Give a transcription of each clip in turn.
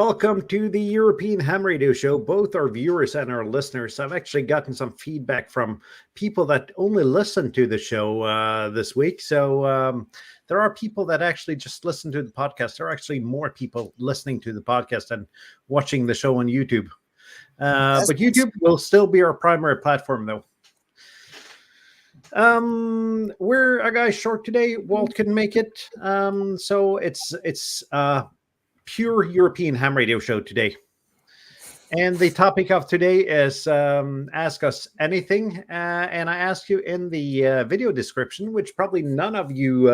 Welcome to the European Ham Radio Show. Both our viewers and our listeners have actually gotten some feedback from people that only listen to the show this week. So there are people that actually just listen to the podcast. There are actually more people listening to the podcast than watching the show on YouTube. But YouTube will still be our primary platform, though. We're a guy short today. Walt couldn't make it. So it's pure European Ham Radio Show today. And the topic of today is Ask Us Anything. And I asked you in the video description, which probably none of you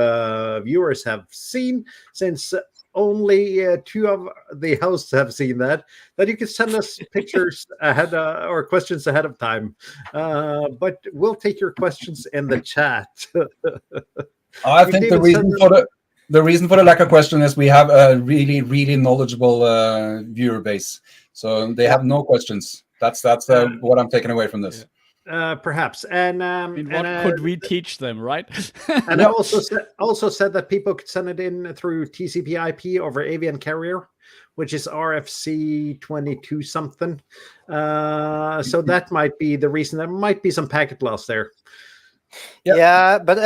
viewers have seen, since only two of the hosts have seen that you can send us pictures ahead or questions ahead of time. But we'll take your questions in the chat. I think the reason for the lack of question is we have a really, really knowledgeable viewer base. So they have no questions. That's what I'm taking away from this. Perhaps. And what could we teach them, right? And I also said that people could send it in through TCP/IP over avian carrier, which is RFC 22 something. So that might be the reason. There might be some packet loss there. Yep. Yeah, but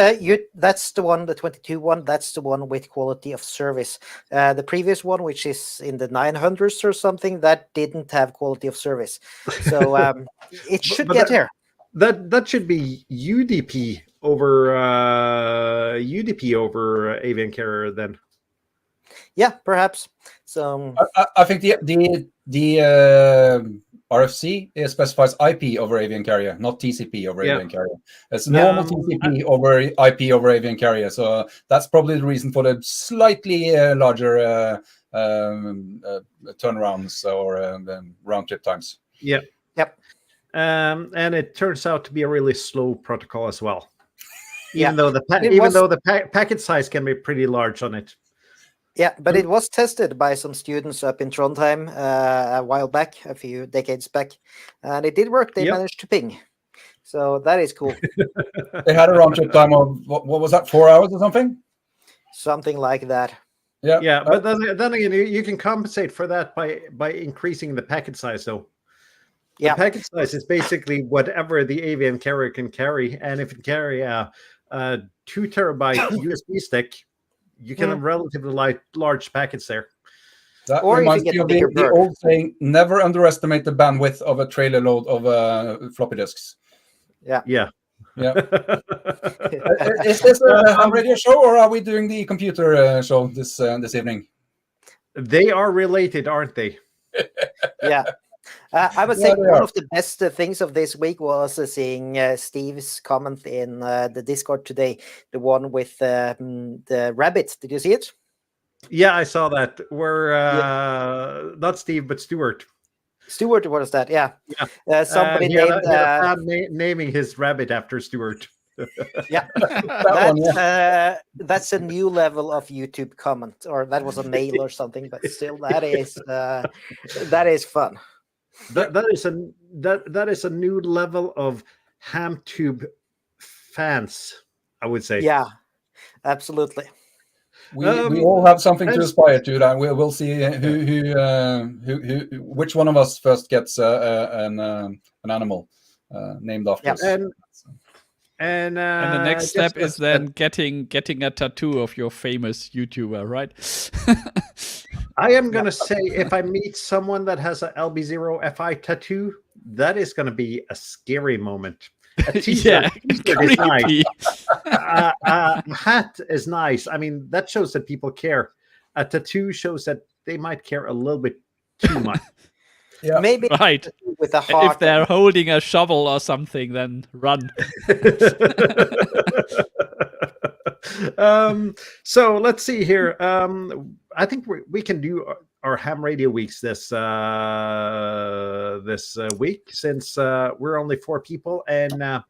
that's the one, the 22 one. That's the one with quality of service. The previous one, which is in the 900s or something, that didn't have quality of service. So it should get here. That should be UDP over avian carrier then. Yeah, perhaps. So I think the RFC specifies IP over avian carrier, not TCP over avian carrier. It's normal TCP over IP over avian carrier. So that's probably the reason for the slightly larger turnarounds or round trip times. Yep. And it turns out to be a really slow protocol as well. Even though the packet size can be pretty large on it. Yeah, but it was tested by some students up in Trondheim a while back, a few decades back, and it did work. They managed to ping, so that is cool. They had a round trip time of what was that, 4 hours or something? Something like that. Yeah. But then again, you can compensate for that by increasing the packet size, though. The packet size is basically whatever the avian carrier can carry, and if it carry a 2 terabyte USB stick, you can have relatively large packets there. That reminds me of the old saying, never underestimate the bandwidth of a trailer load of floppy disks. Yeah. Is this a ham radio show, or are we doing the computer show this evening? They are related, aren't they? Yeah. I would say one of the best things of this week was seeing Steve's comment in the Discord today, the one with the rabbit. Did you see it? Yeah, I saw that. Where not Steve, but Stuart. Stuart, what is that? Yeah. Somebody named naming his rabbit after Stuart. Yeah, that's a new level of YouTube comment, or that was a mail or something, but still, that is fun. That is a new level of HamTube fans, I would say. Yeah, absolutely. We all have something to aspire to. That we'll see which one of us first gets an animal named after us. And the next step is then getting a tattoo of your famous YouTuber, right? I am going to say, if I meet someone that has a LB0FI tattoo, that is going to be a scary moment. A t-shirt is nice. A hat is nice. I mean, that shows that people care. A tattoo shows that they might care a little bit too much. Yeah. Maybe right. With a heart. If they're holding a shovel or something, then run. So let's see here. I think we can do our ham radio weeks this week, since we're only 4 people and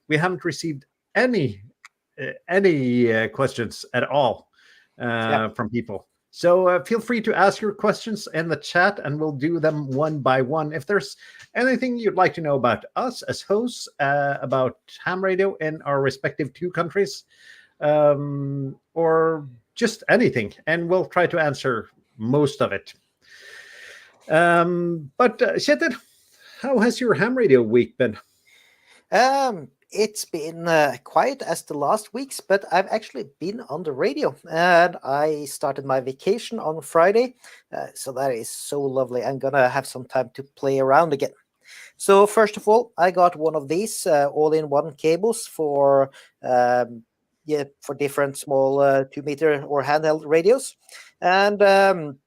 we haven't received any questions at all from people. So feel free to ask your questions in the chat, and we'll do them one by one. If there's anything you'd like to know about us as hosts, about ham radio in our respective 2 countries, or just anything, and we'll try to answer most of it. But Kjetil, how has your ham radio week been? It's been quiet as the last weeks, but I've actually been on the radio, and I started my vacation on Friday, so that is so lovely. I'm gonna have some time to play around again. So first of all, I got one of these all-in-one cables for for different small 2-meter or handheld radios, and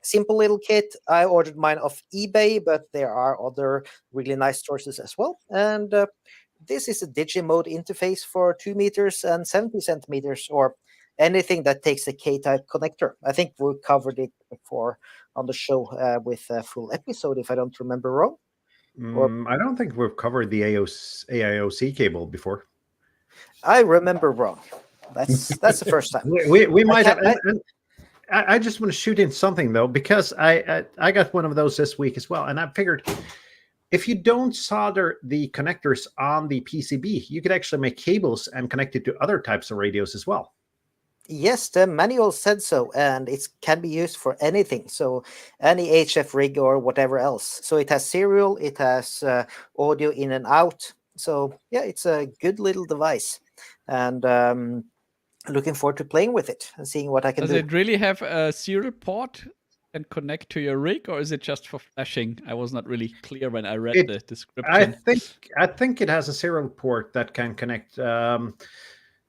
simple little kit. I ordered mine off eBay, but there are other really nice sources as well. And this is a Digimode interface for 2 meters and 70 centimeters, or anything that takes a K-type connector. I think we covered it before on the show with a full episode, if I don't remember wrong. I don't think we've covered the AIOC cable before. I remember wrong. That's the first time. We might have. I just want to shoot in something though, because I got one of those this week as well, and I figured if you don't solder the connectors on the PCB, you could actually make cables and connect it to other types of radios as well. Yes, the manual said so, and it can be used for anything. So any HF rig or whatever else. So it has serial, it has audio in and out. So yeah, it's a good little device, and looking forward to playing with it and seeing what I can do. Does it really have a serial port and connect to your rig, or is it just for flashing? I was not really clear when I read the description. I think it has a serial port that can connect.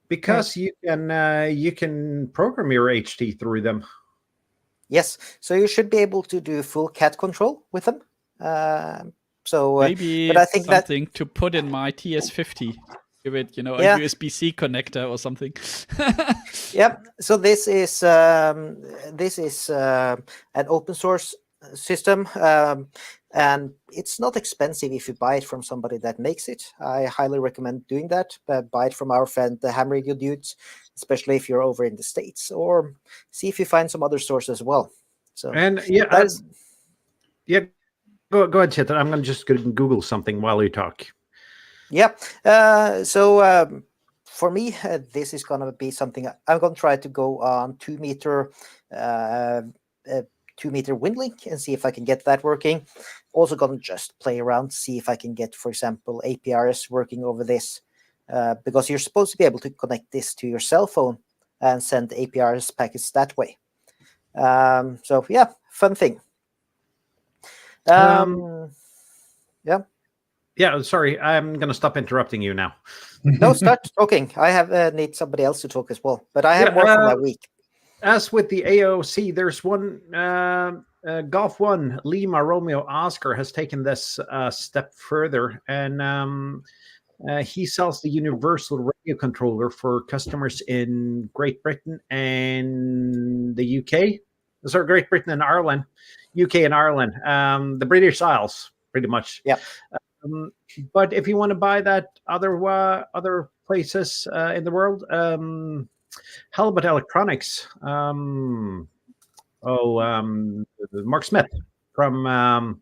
Because you can program your HT through them. Yes, so you should be able to do full cat control with them. Maybe but I think something to put in my TS50. Give it, a USB-C connector or something. Yeah. So this is an open source system. And it's not expensive if you buy it from somebody that makes it. I highly recommend doing that. Buy it from our friend, the Ham Radio Dudes, especially if you're over in the States, or see if you find some other source as well. So go ahead, Kjetil. I'm going to just Google something while you talk. Yeah. For me, this is going to be something I'm going to try to go on 2-meter. 2-meter wind link and see if I can get that working. Also gonna just play around, see if I can get, for example, APRS working over this, because you're supposed to be able to connect this to your cell phone and send APRS packets that way. So yeah, fun thing. Yeah. Yeah, sorry, I'm gonna stop interrupting you now. No, start talking. I have need somebody else to talk as well, but I have more for my week. As with the AOC, there's one Golf 1 Lima Romeo Oscar has taken this step further, and he sells the universal radio controller for customers in Great Britain and the UK. Sorry, Great Britain and Ireland, UK and Ireland, the British Isles, pretty much. Yeah. But if you want to buy that other places in the world, Halibut Electronics. Mark Smith from Ham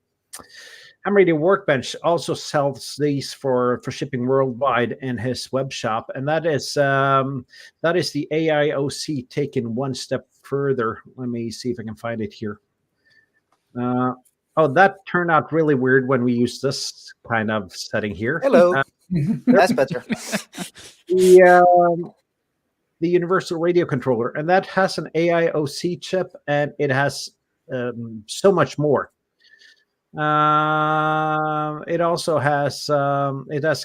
Radio Workbench also sells these for shipping worldwide in his web shop, and that is the AIOC taken one step further. Let me see if I can find it here. That turned out really weird when we used this kind of setting here. Hello. That's better. The universal radio controller, and that has an AIOC chip, and it has so much more. It also has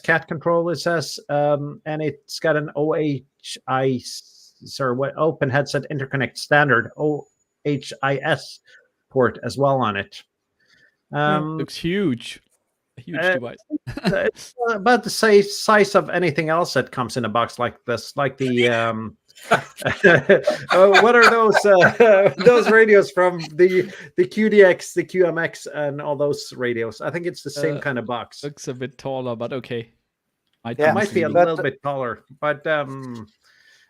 cat control, it says, and it's got an Open Headset Interconnect Standard OHIS port as well on it. Looks huge. A huge device. It's about the size of anything else that comes in a box like this, like the what are those radios from the QDX, the QMX, and all those radios? I think it's the same kind of box. Looks a bit taller, but okay. It might be a little bit taller, but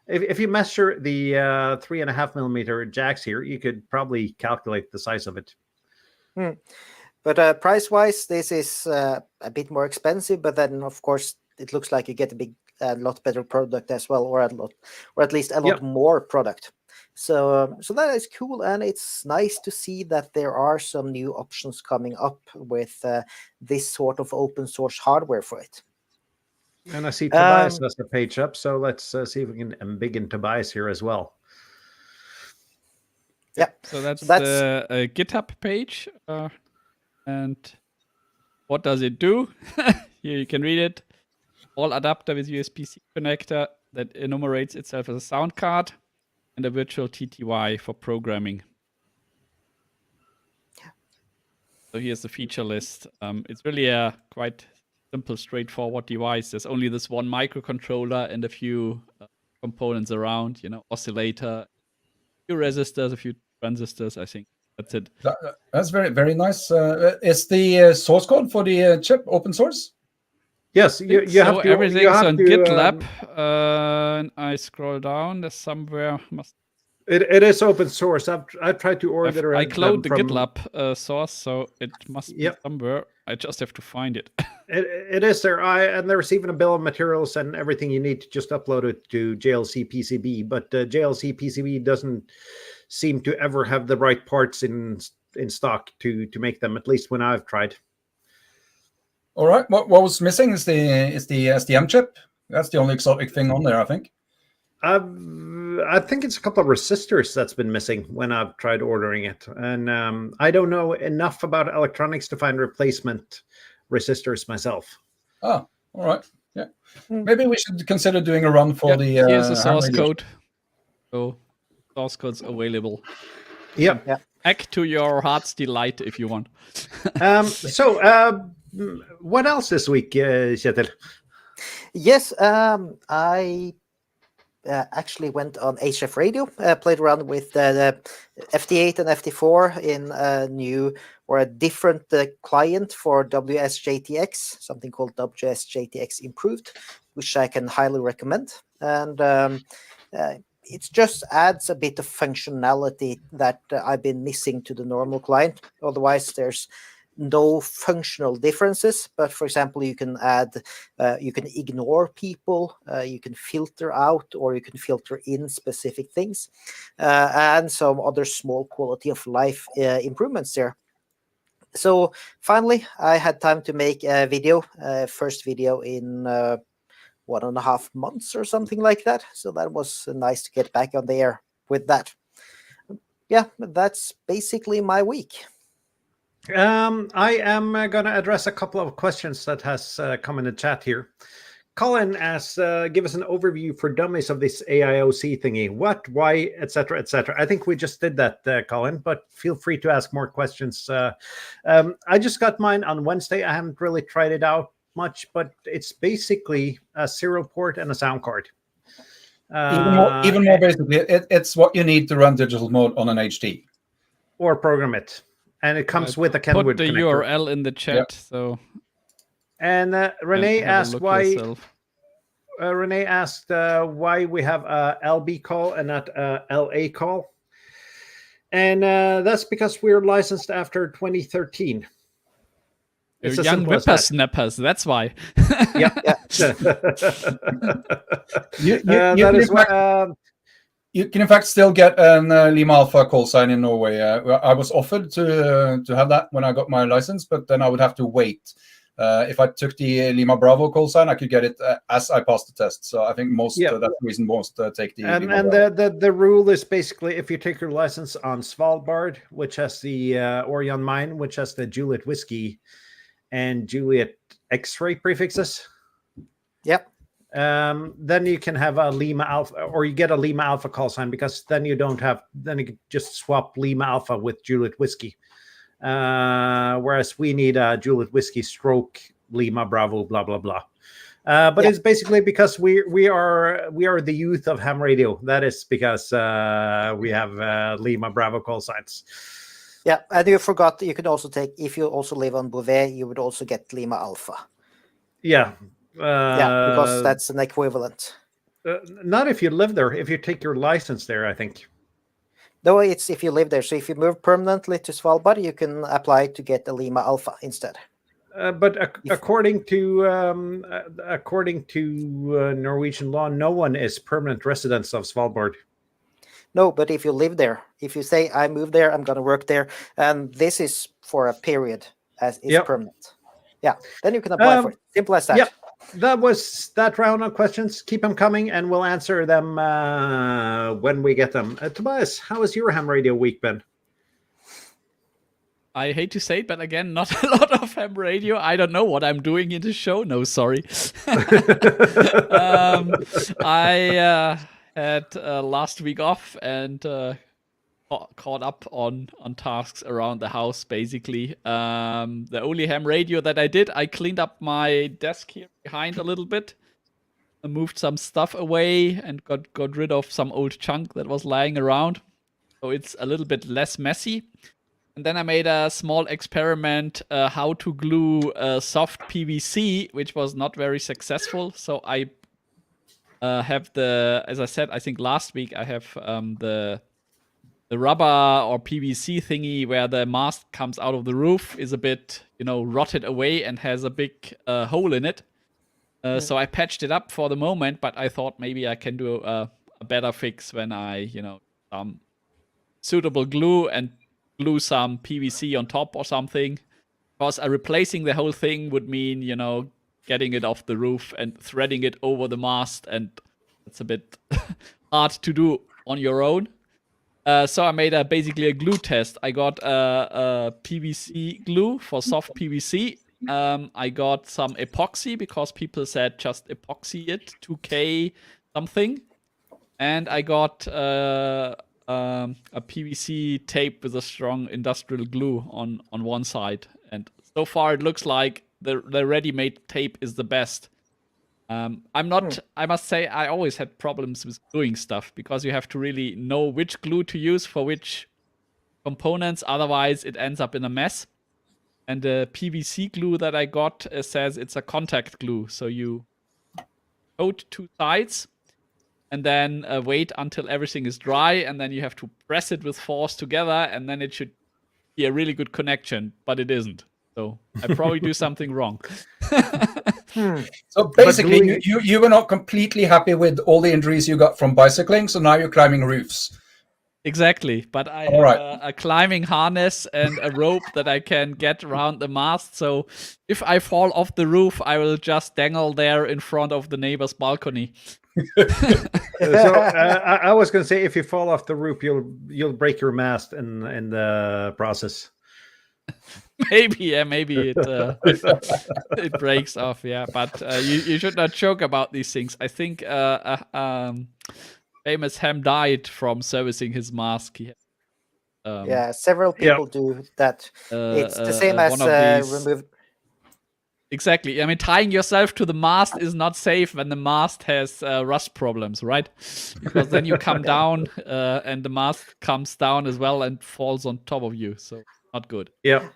if you measure the 3.5 millimeter jacks here, you could probably calculate the size of it. But price-wise, this is a bit more expensive. But then, of course, it looks like you get a lot better product as well, or at least a lot more product. So that is cool, and it's nice to see that there are some new options coming up with this sort of open source hardware for it. And I see Tobias has the page up, so let's see if we can embiggen Tobias here as well. Yeah. So that's the GitHub page. And what does it do? Here you can read it. All adapter with USB-C connector that enumerates itself as a sound card and a virtual TTY for programming. So here's the feature list. It's really a quite simple, straightforward device. There's only this one microcontroller and a few components around, oscillator, a few resistors, a few transistors, I think. That's it. That's very, very nice. Is the source code for the chip open source? Yes, you have to. Everything's on to, GitLab. And I scroll down. There's somewhere. It is open source. I've tried to order. I cloned the GitLab source, so it must be somewhere. I just have to find it. It is there. And there's even a bill of materials and everything you need to just upload it to JLC PCB. But JLC PCB doesn't seem to ever have the right parts in stock to make them. At least when I've tried. All right. What was missing is the STM chip. That's the only exotic thing on there, I think. I think it's a couple of resistors that's been missing when I've tried ordering it, and I don't know enough about electronics to find replacement resistors myself. Oh, all right. Yeah, maybe we should consider doing a run for the. Here's the source code. So source code's available. Yeah. Act to your heart's delight if you want. What else this week, Kjetil? Yes, I actually went on HF Radio, played around with the FT8 and FT4 in a different client for WSJTX, something called WSJTX Improved, which I can highly recommend. And it just adds a bit of functionality that I've been missing to the normal client. Otherwise, there's no functional differences, but for example, you can add, you can ignore people, you can filter out, or you can filter in specific things, and some other small quality of life improvements there. So finally, I had time to make a video, first video in 1.5 months or something like that. So that was nice to get back on the air with that. Yeah, that's basically my week. I am going to address a couple of questions that has come in the chat here. Colin asks, give us an overview for dummies of this AIOC thingy. What, why, etc., etc. I think we just did that, Colin, but feel free to ask more questions. I just got mine on Wednesday. I haven't really tried it out much, but it's basically a serial port and a sound card. Even more basically, it's what you need to run digital mode on an HD. Or program it. And it comes with a Kenwood connector. Put the URL in the chat. So. And Renee asked why. Renee asked why we have a LB call and not a LA call, and that's because we're licensed after 2013. It's young whippersnappers. That's why. Yeah. You can in fact still get an Lima Alpha call sign in Norway. I was offered to have that when I got my license, but then I would have to wait. If I took the Lima Bravo call sign, I could get it as I passed the test. So I think that's the reason most take the. And the rule is basically if you take your license on Svalbard, which has the Orion mine, which has the Juliet Whiskey and Juliet X-ray prefixes. Yep. Then you can have a Lima Alpha, or you get a Lima Alpha call sign, because then you can just swap Lima Alpha with Juliet Whiskey. Whereas we need a Juliet Whiskey stroke Lima Bravo, blah blah blah. But it's basically because we are the youth of ham radio. That is because we have Lima Bravo call signs. Yeah, and you forgot that you could also take, if you also live on Bouvet, you would also get Lima Alpha. Yeah. Because that's an equivalent. Not if you live there. If you take your license there, I think. No, it's if you live there. So if you move permanently to Svalbard, you can apply to get the Lima Alpha instead. But according to Norwegian law, no one is permanent residents of Svalbard. No, but if you live there, if you say I moved there, I'm going to work there, and this is for a period as is permanent. Yeah, then you can apply for it. Simple as that. Yep. That was that round of questions. Keep them coming, and we'll answer them when we get them. Tobias, how has your ham radio week been? I hate to say it, but again, not a lot of ham radio. I don't know what I'm doing in the show. No, sorry. I had last week off and caught up on tasks around the house, basically. The only ham radio that I did, I cleaned up my desk here behind a little bit. I moved some stuff away and got rid of some old junk that was lying around. So it's a little bit less messy. And then I made a small experiment how to glue soft PVC, which was not very successful. So I have as I said, I think last week, I have the rubber or PVC thingy where the mast comes out of the roof is a bit, rotted away and has a big hole in it. So I patched it up for the moment, but I thought maybe I can do a better fix when I, some suitable glue and glue some PVC on top or something. Because replacing the whole thing would mean, getting it off the roof and threading it over the mast, and it's a bit hard to do on your own. So I made basically a glue test. I got a PVC glue for soft PVC. I got some epoxy because people said just epoxy it, 2K something. And I got a PVC tape with a strong industrial glue on one side. And so far it looks like the ready-made tape is the best. I must say, I always had problems with gluing stuff because you have to really know which glue to use for which components. Otherwise, it ends up in a mess. And the PVC glue that I got says it's a contact glue. So you coat two sides and then wait until everything is dry. And then you have to press it with force together. And then it should be a really good connection. But it isn't. So I probably do something wrong. So basically, you were not completely happy with all the injuries you got from bicycling, so now you're climbing roofs. Exactly, but I have a climbing harness and a rope that I can get around the mast, so if I fall off the roof, I will just dangle there in front of the neighbor's balcony. I was going to say, if you fall off the roof, you'll break your mast in the process. Maybe it breaks off, but you should not joke about these things. I think famous ham died from servicing his mask. Several people do that. It's the same as remove. Exactly. I mean, tying yourself to the mast is not safe when the mast has rust problems, right? Because then you come down and the mast comes down as well and falls on top of you. So not good. Yeah.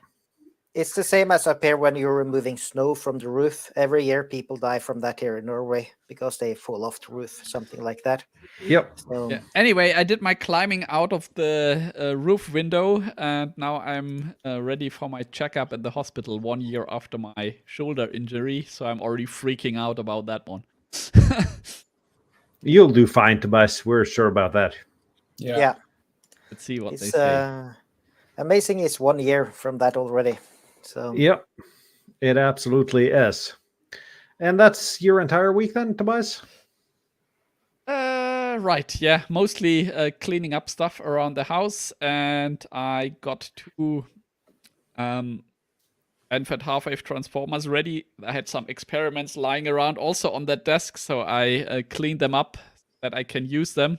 It's the same as up here when you're removing snow from the roof. Every year people die from that here in Norway because they fall off the roof, something like that. Yep. So, Anyway, I did my climbing out of the roof window, and now I'm ready for my checkup at the hospital 1 year after my shoulder injury. So I'm already freaking out about that one. You'll do fine, Tobias. We're sure about that. Yeah. Let's see what they say. Amazing it's 1 year from that already. So yep, it absolutely is. And that's your entire week then, Tobias? Right, yeah. Mostly cleaning up stuff around the house, and I got two Enfed half-wave transformers ready. I had some experiments lying around also on that desk, so I cleaned them up that I can use them.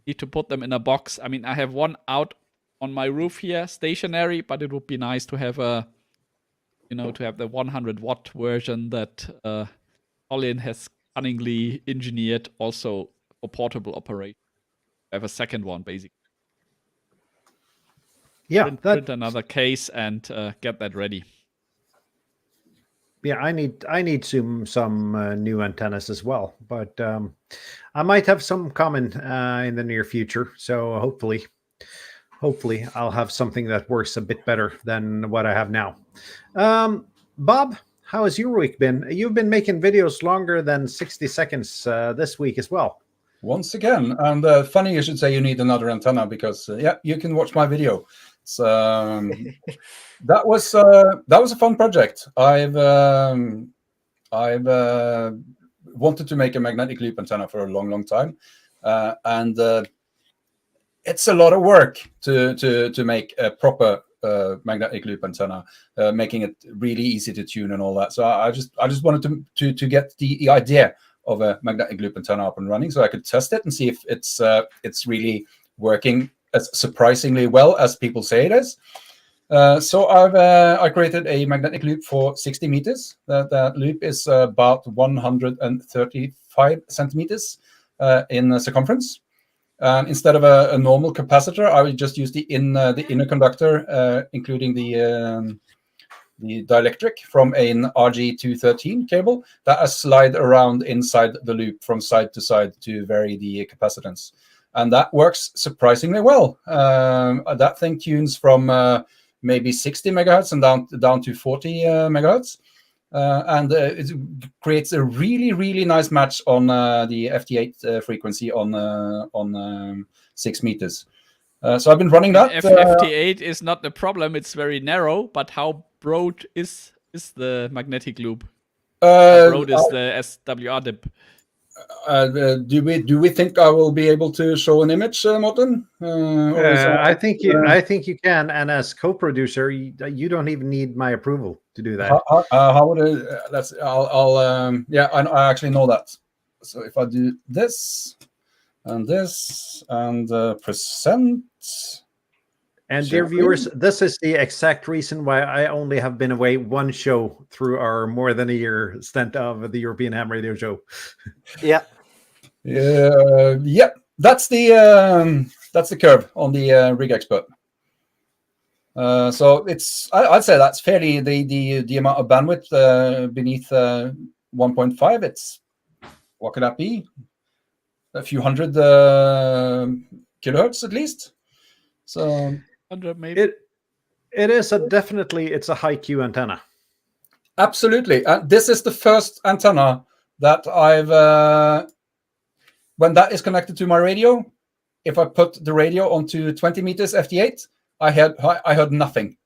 Need to put them in a box. I mean, I have one out on my roof here, stationary, but it would be nice to have to have the 100-watt version that Colin has cunningly engineered also for portable operation. I have a second one, basically. Yeah. Print another case and get that ready. Yeah, I need some new antennas as well, but I might have some coming in the near future. So hopefully I'll have something that works a bit better than what I have now. Bob, how has your week been? You've been making videos longer than 60 seconds this week as well. once again. And funny you should say you need another antenna, because yeah, you can watch my video. So that was a fun project. I've wanted to make a magnetic loop antenna for a long time, and it's a lot of work to make a proper magnetic loop antenna, making it really easy to tune and all that. So I just wanted to get the idea of a magnetic loop antenna up and running, so I could test it and see if it's really working as surprisingly well as people say it is. So I created a magnetic loop for 60 meters. That loop is about 135 centimeters in circumference. Instead of a normal capacitor, I would just use the inner conductor, including the dielectric from an RG213 cable that I slide around inside the loop from side to side to vary the capacitance. And that works surprisingly well. That thing tunes from maybe 60 megahertz and down to 40 megahertz. And it creates a really nice match on the FT8 frequency on 6 meters. So I've been running that. FT8 is not the problem; it's very narrow. But how broad is the magnetic loop? How broad is the SWR dip? Do we think I will be able to show an image, Morten? I think you can. And as co-producer, you don't even need my approval to do that. How would I actually know that. So if I do this and present. And dear viewers, this is the exact reason why I only have been away one show through our more than a year stint of the European Ham Radio Show. Yeah. Yeah. That's the curve on the Rig Expert. So I'd say that's fairly the amount of bandwidth beneath 1.5. It's, what could that be? A few hundred kilohertz at least. So 100 maybe. It is definitely it's a high Q antenna. Absolutely. This is the first antenna that I've when that is connected to my radio. If I put the radio onto 20 meters FT8, I heard nothing,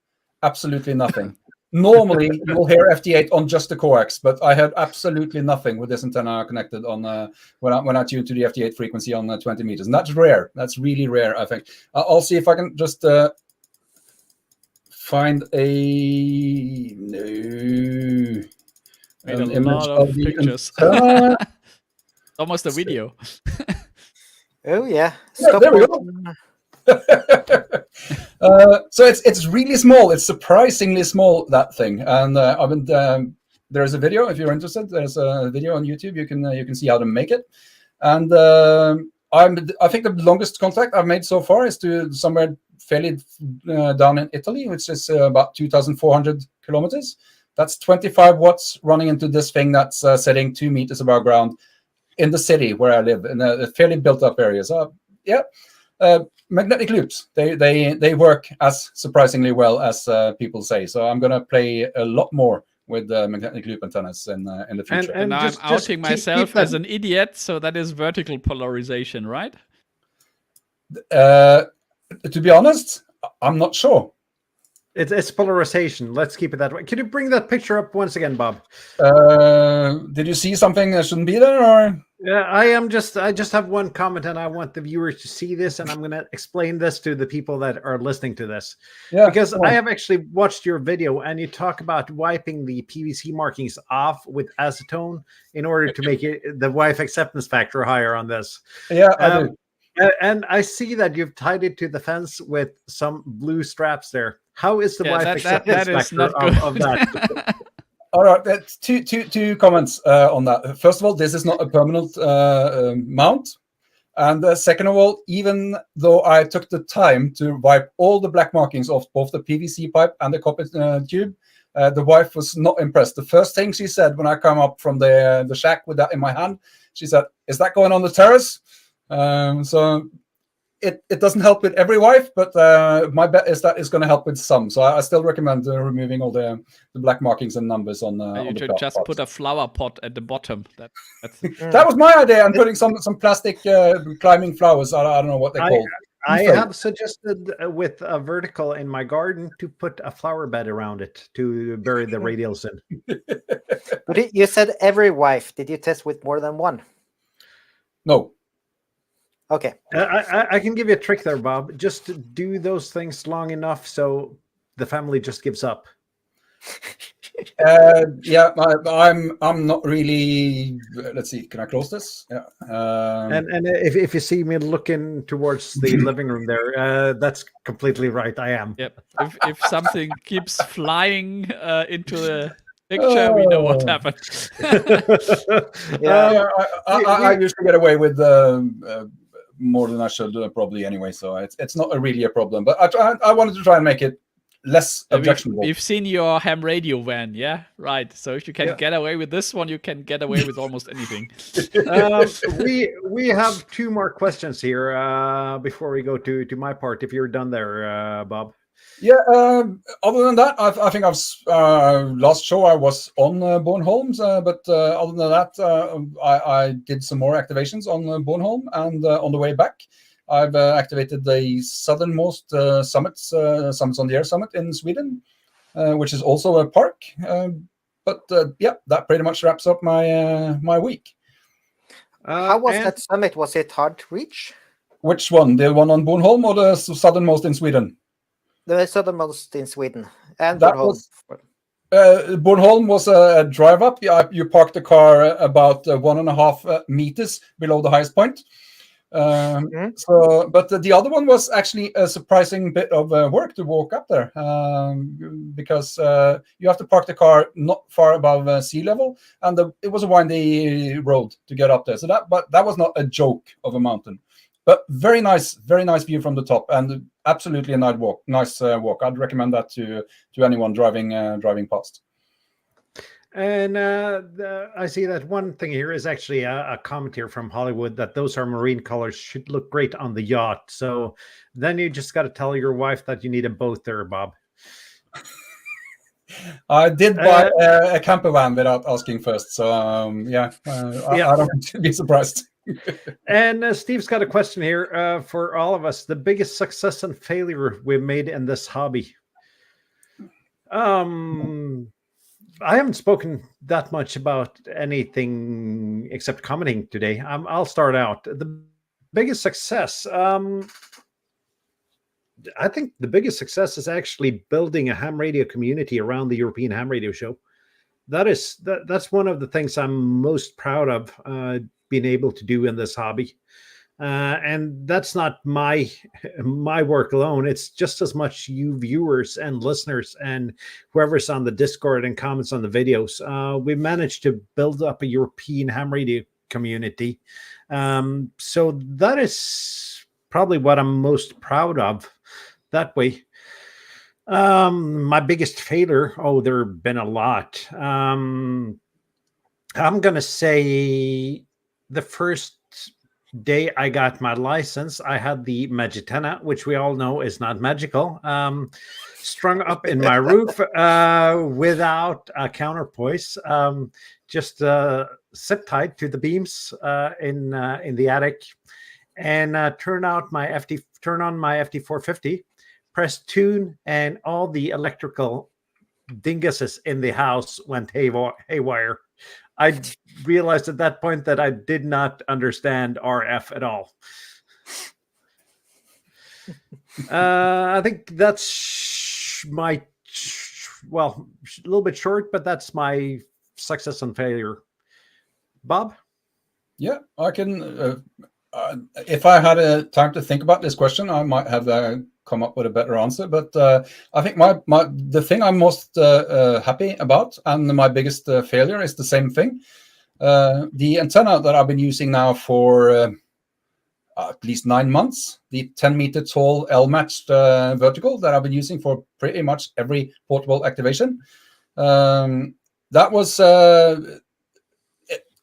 absolutely nothing. Normally you'll hear FT8 on just the coax, but I heard absolutely nothing with this antenna connected on when I tune to the FT8 frequency on 20 meters, and that's rare. That's really rare, I think. I'll see if I can just find an image of the pictures. Almost a video. Oh yeah. Yeah, there we go. So it's really small. It's surprisingly small, that thing. And there's a video if you're interested. There's a video on YouTube. You can see how to make it. And I think the longest contact I've made so far is to somewhere fairly down in Italy, which is about 2,400 kilometers. That's 25 watts running into this thing that's sitting 2 meters above ground in the city where I live, in a fairly built-up area. So yeah. Magnetic loops, they work as surprisingly well as people say. So I'm going to play a lot more with magnetic loop antennas in the future. And I'm outing myself as an idiot, so that is vertical polarization, right? To be honest, I'm not sure. It's polarization. Let's keep it that way. Can you bring that picture up once again, Bob? Did you see something that shouldn't be there, or? Yeah, I just have one comment, and I want the viewers to see this, and I'm going to explain this to the people that are listening to this. Yeah, because I have actually watched your video, and you talk about wiping the PVC markings off with acetone in order to make it the wife acceptance factor higher on this. Yeah, I do. And I see that you've tied it to the fence with some blue straps there. How is the wife acceptance factor of that? All right, that's two comments on that. First of all, this is not a permanent mount. And second of all, even though I took the time to wipe all the black markings off both the PVC pipe and the copper tube, the wife was not impressed. The first thing she said when I come up from the shack with that in my hand, she said, "Is that going on the terrace?" So it doesn't help with every wife, but my bet is that it's going to help with some. So I still recommend removing all the black markings and numbers on. You on should just parts. put a flower pot at the bottom. That's That was my idea. I'm putting some plastic climbing flowers. I don't know what they're called. I have suggested with a vertical in my garden to put a flower bed around it to bury the radials in. But you said every wife. Did you test with more than one? No. Okay. I can give you a trick there, Bob. Just do those things long enough so the family just gives up. Yeah, I'm not really. Let's see. Can I close this? Yeah. And if you see me looking towards the living room there, that's completely right. I am. Yep. If something keeps flying into the picture, we know what happened. I usually get away with more than I should probably anyway. So it's not really a problem. But I wanted to try and make it less objectionable. We've seen your ham radio van, yeah, right. So if you can get away with this one, you can get away with almost anything. We have two more questions here before we go to my part. If you're done there, Bob. Yeah. Other than that, I think last show I was on Bornholms, but other than that, I did some more activations on Bornholm, and on the way back, I've activated the southernmost summits on the Air Summit in Sweden, which is also a park. But that pretty much wraps up my week. How was that summit? Was it hard to reach? Which one? The one on Bornholm or the southernmost in Sweden? The southernmost in Sweden. And Bornholm. Bornholm was a drive up. You parked the car about 1.5 meters below the highest point. But the other one was actually a surprising bit of work to walk up there, because you have to park the car not far above sea level, and it was a windy road to get up there. So that was not a joke of a mountain, but very nice view from the top, and absolutely a nice walk. I'd recommend that to anyone driving past. And I see that one thing here is actually a comment here from Hollywood that those are marine colors, should look great on the yacht. So then you just got to tell your wife that you need a boat there, Bob. I did buy a camper van without asking first. So I don't be surprised. And Steve's got a question here for all of us. The biggest success and failure we've made in this hobby. I haven't spoken that much about anything except commenting today. I'll start out. The biggest success, I think the biggest success is actually building a ham radio community around the European Ham Radio Show. That's one of the things I'm most proud of being able to do in this hobby. And that's not my work alone. It's just as much you viewers and listeners and whoever's on the Discord and comments on the videos. We managed to build up a European ham radio community. So that is probably what I'm most proud of that way. My biggest failure, there have been a lot. I'm going to say the first day I got my license, I had the Magitana, which we all know is not magical, strung up in my roof without a counterpoise, just zip tied to the beams in the attic, and turn on my FT450, press tune, and all the electrical dinguses in the house went haywire. I realized at that point that I did not understand RF at all. I think that's a little bit short, but that's my success and failure. Bob? Yeah, I can. If I had time to think about this question, I might have come up with a better answer. But I think the thing I'm most happy about and my biggest failure is the same thing. The antenna that I've been using now for at least 9 months, the 10-meter tall L-matched vertical that I've been using for pretty much every portable activation. That was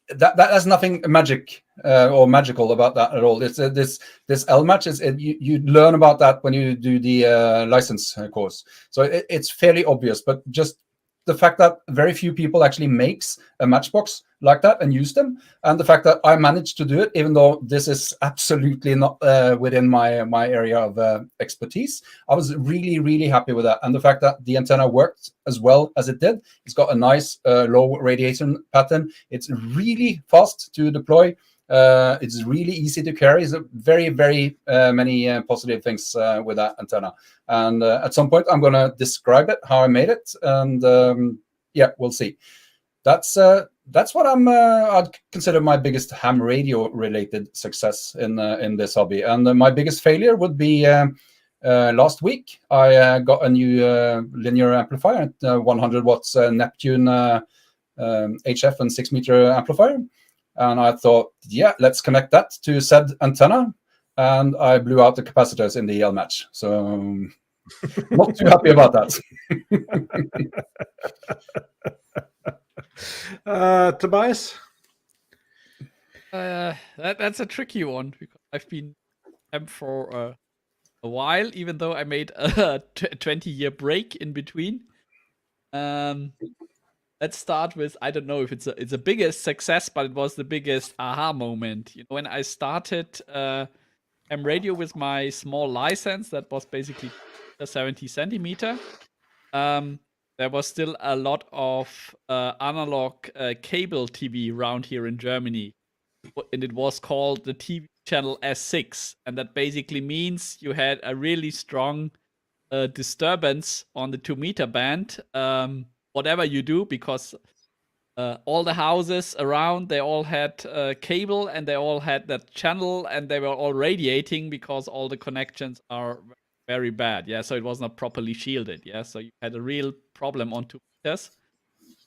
that has nothing magic or magical about that at all. It's this L match is you learn about that when you do the license course. So it's fairly obvious, but just the fact that very few people actually makes a matchbox like that and use them, and the fact that I managed to do it, even though this is absolutely not within my area of expertise, I was really happy with that. And the fact that the antenna worked as well as it did, it's got a nice low radiation pattern. It's really fast to deploy. It's really easy to carry. So very many positive things with that antenna. And at some point, I'm going to describe it, how I made it, and yeah, we'll see. That's what I'd consider my biggest ham radio related success in this hobby. And my biggest failure would be last week. I got a new linear amplifier, 100 watts Neptune HF and 6-meter amplifier. And I thought, yeah, let's connect that to said antenna. And I blew out the capacitors in the L match. So not too happy about that. Tobias? That's a tricky one, because I've been ham for a while, even though I made a 20-year break in between. Let's start with, I don't know if it's a biggest success, but it was the biggest aha moment. You know, when I started ham radio with my small license, that was basically a 70 centimeter. There was still a lot of analog cable TV around here in Germany, and it was called the TV channel S6, and that basically means you had a really strong disturbance on the 2-meter band. Whatever you do, because all the houses around, they all had cable, and they all had that channel, and they were all radiating because all the connections are very bad. Yeah, so it was not properly shielded. Yeah, so you had a real problem on 2 meters.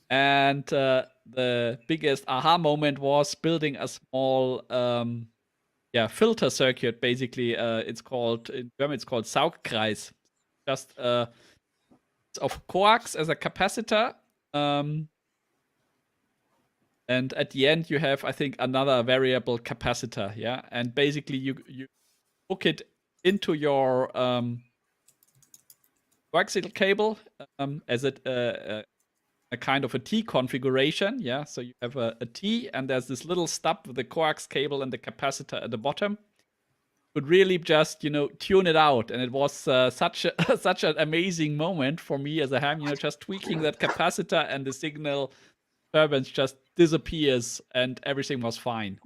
And the biggest aha moment was building a small filter circuit. Basically, it's called, in German, it's called Saugkreis. Just of coax as a capacitor, and at the end you have, I think, another variable capacitor. Yeah, and basically you hook it into your coaxial cable as a kind of a T configuration. Yeah, so you have a T, and there's this little stub with the coax cable and the capacitor at the bottom. Could really just, tune it out, and it was such an amazing moment for me as a ham, just tweaking that capacitor, and the signal disturbance just disappears, and everything was fine.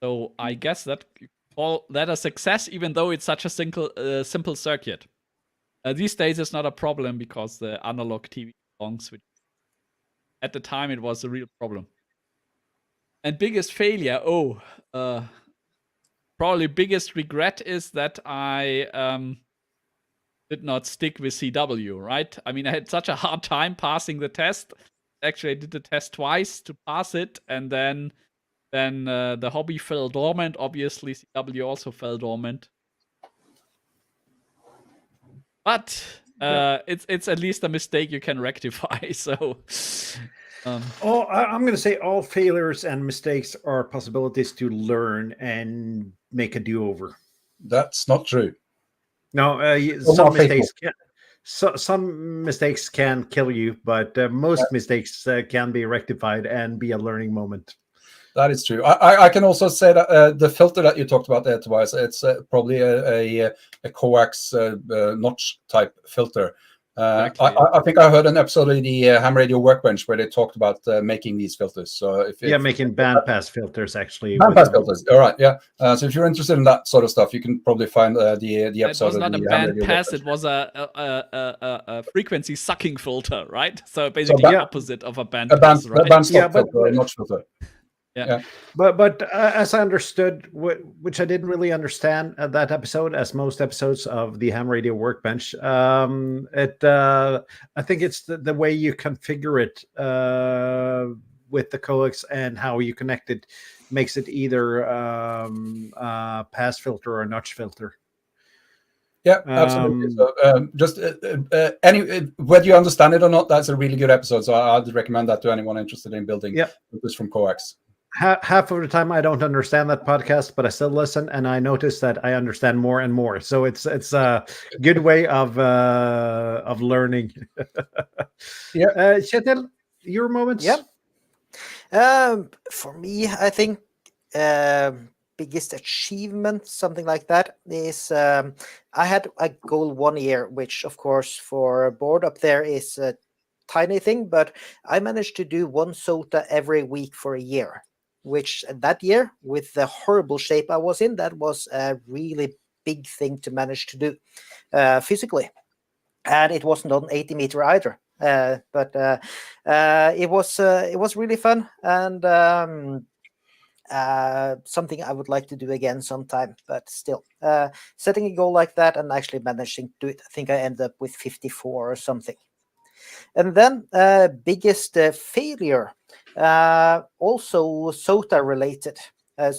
So I guess that you call that a success, even though it's such a simple circuit. These days it's not a problem, because the analog TV long switch. At the time it was a real problem. And biggest failure, probably biggest regret is that I did not stick with CW, right? I mean, I had such a hard time passing the test. Actually, I did the test twice to pass it, and then the hobby fell dormant. Obviously, CW also fell dormant. But it's at least a mistake you can rectify. So. I'm going to say all failures and mistakes are possibilities to learn and make a do-over. That's not true. No, some mistakes can kill you, but most mistakes can be rectified and be a learning moment. That is true. I can also say that the filter that you talked about there, Tobias, it's probably a coax notch type filter. Exactly. I think I heard an episode of the Ham Radio Workbench where they talked about making these filters. So making bandpass filters, actually. Bandpass filters. All right, yeah. So if you're interested in that sort of stuff, you can probably find the episode. It was not a bandpass; it was a frequency sucking filter, right? So basically, the opposite of a bandpass, right? A band stop filter, notch filter. Yeah. But as I understood, which I didn't really understand at that episode, as most episodes of the Ham Radio Workbench, I think it's the way you configure it with the coax and how you connect it makes it either a pass filter or a notch filter. Yeah, absolutely. So, just whether you understand it or not, that's a really good episode. So I'd recommend that to anyone interested in building filters from coax. half of the time I don't understand that podcast, but I still listen, and I notice that I understand more and more. So it's a good way of learning. Yeah. Kjetil, your moments? Yeah. For me, I think biggest achievement, something like that, is I had a goal one year, which of course for a board up there is a tiny thing, but I managed to do one SOTA every week for a year, which that year, with the horrible shape I was in, that was a really big thing to manage to do physically. And it wasn't on 80 meter either. But it was really fun, and something I would like to do again sometime. But still, setting a goal like that and actually managing to do it, I think I ended up with 54 or something. And then biggest failure, also SOTA related.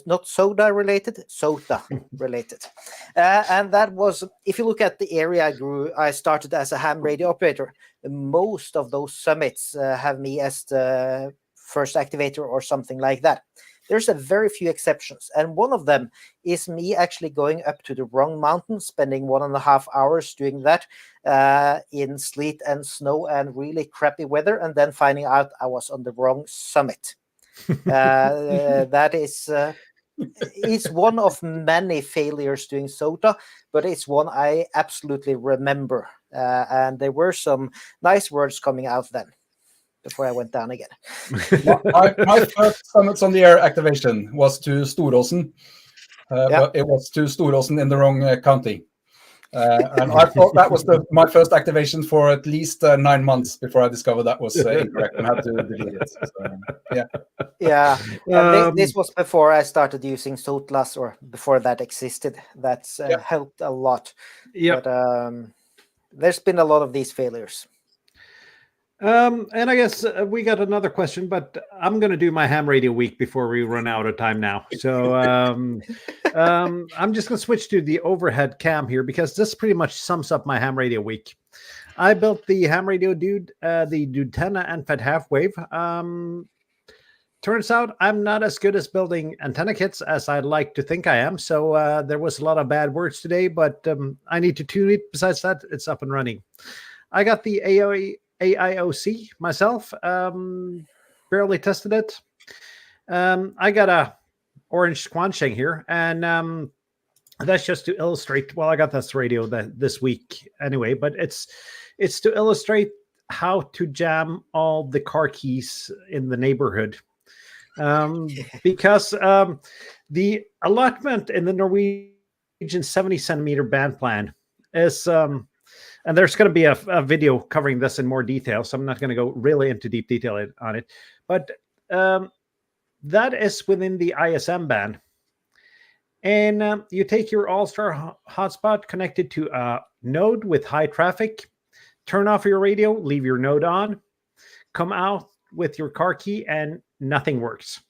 Not soda related, SOTA related. And that was, if you look at the area I started as a ham radio operator, most of those summits have me as the first activator or something like that. There's a very few exceptions, and one of them is me actually going up to the wrong mountain, spending 1.5 hours doing that in sleet and snow and really crappy weather, and then finding out I was on the wrong summit. That is it's one of many failures doing SOTA, but it's one I absolutely remember. And there were some nice words coming out then before I went down again. My first summits on the air activation was to Storåsen, but it was to Storåsen in the wrong county. And I thought that was my first activation for at least 9 months before I discovered that was incorrect and had to delete it. So, yeah. This was before I started using Sotlas, or before that existed. That's helped a lot. Yeah. But there's been a lot of these failures. And I guess we got another question, but I'm going to do my ham radio week before we run out of time now. So I'm just going to switch to the overhead cam here, because this pretty much sums up my ham radio week. I built the ham radio dude, the Dudena Enfed half wave. Turns out I'm not as good as building antenna kits as I'd like to think I am. So there was a lot of bad words today, but I need to tune it. Besides that, it's up and running. I got the AIOC myself, barely tested it. I got a orange Squancheng here, and that's just to illustrate. Well, I got this radio this week anyway, but it's to illustrate how to jam all the car keys in the neighborhood, because the allotment in the Norwegian 70 centimeter band plan is and there's going to be a video covering this in more detail, so I'm not going to go really into deep detail on it. But that is within the ISM band. And you take your All-Star hotspot connected to a node with high traffic, turn off your radio, leave your node on, come out with your car key, and nothing works.